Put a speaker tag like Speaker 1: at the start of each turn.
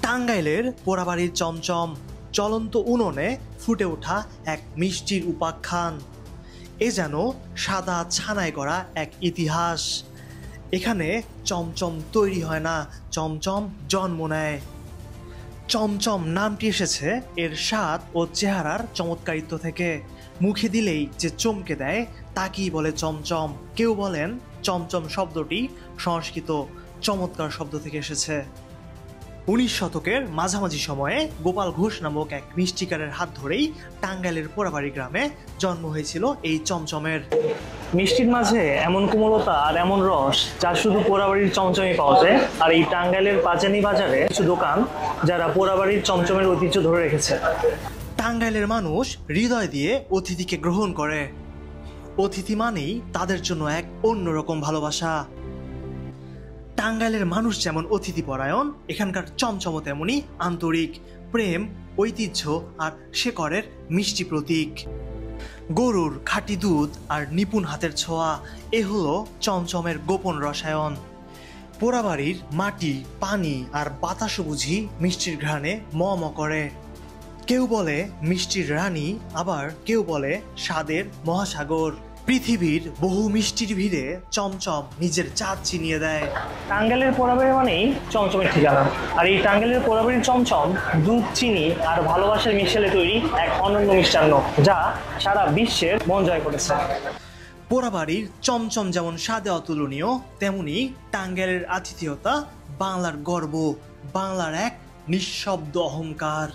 Speaker 1: টাঙ্গাইলের পোড়াবাড়ির চমচম জ্বলন্ত উনুনে ফুটে ওঠা এক মিষ্টির উপাখ্যান। এ যেন সাদা ছানায় করা এক ইতিহাস। এখানে চমচম তৈরি হয় না, চমচম জন্ম নেয়। চমচম নামটি এসেছে এর স্বাদ ও চেহারার চমৎকারিত্ব থেকে। মুখে দিলেই যে চমকে দেয় তাকেই বলে চমচম। কেউ বলেন চমচম শব্দটি সংস্কৃত চমৎকার শব্দ থেকে এসেছে। 19 শতকের মাঝামাঝি সময়ে গোপাল ঘোষ নামক এক মিষ্টিকারের হাত ধরেই টাঙ্গাইলের পোড়াবাড়ি গ্রামে জন্ম হয়েছিল এই চমচমের।
Speaker 2: মিষ্টির মাঝে এমন কোমলতা আর এমন রস যা শুধু পোড়াবাড়ির চমচমে পাওয়া যায়। আর এই টাঙ্গাইলের পাঁচানি বাজারে কিছু দোকান যারা পোড়াবাড়ির চমচমের ঐতিহ্য ধরে রেখেছে।
Speaker 1: টাঙ্গাইলের মানুষ হৃদয় দিয়ে অতিথিকে গ্রহণ করে। অতিথি মানেই তাদের জন্য এক অন্যরকম ভালোবাসা। টাঙ্গাইলের মানুষ যেমন অতিথি পরায়ণ, এখানকার চমচমও তেমনই আন্তরিক, প্রেম, ঐতিহ্য আর শেকড়ের মিষ্টি প্রতীক। গরুর খাঁটি দুধ আর নিপুণ হাতের ছোঁয়া, এ হলো চমচমের গোপন রসায়ন। পোড়াবাড়ির মাটি, পানি আর বাতাসও বুঝি মিষ্টির ঘ্রাণে ম করে। কেউ বলে মিষ্টির রানী, আবার কেউ বলে স্বাদের মহাসাগর। পৃথিবীর বহু মিষ্টির ভিড়ে চমচম নিজের চাঁদ চিনিয়ে দেয়।
Speaker 2: টাঙ্গাইলের পোড়াবাড়ি মানেই চমচমের ঠিকানা। আর এই টাঙ্গাইলের পোড়াবাড়ির চমচম দুধ, চিনি আর ভালোবাসার মিশেলে তৈরি এক অনন্য মিষ্টান্ন, যা সারা বিশ্বের মন জয় করেছে।
Speaker 1: পোড়াবাড়ির চমচম যেমন স্বাদে অতুলনীয়, তেমনি টাঙ্গাইলের আতিথেয়তা বাংলার গর্ব, বাংলার এক নিঃশব্দ অহংকার।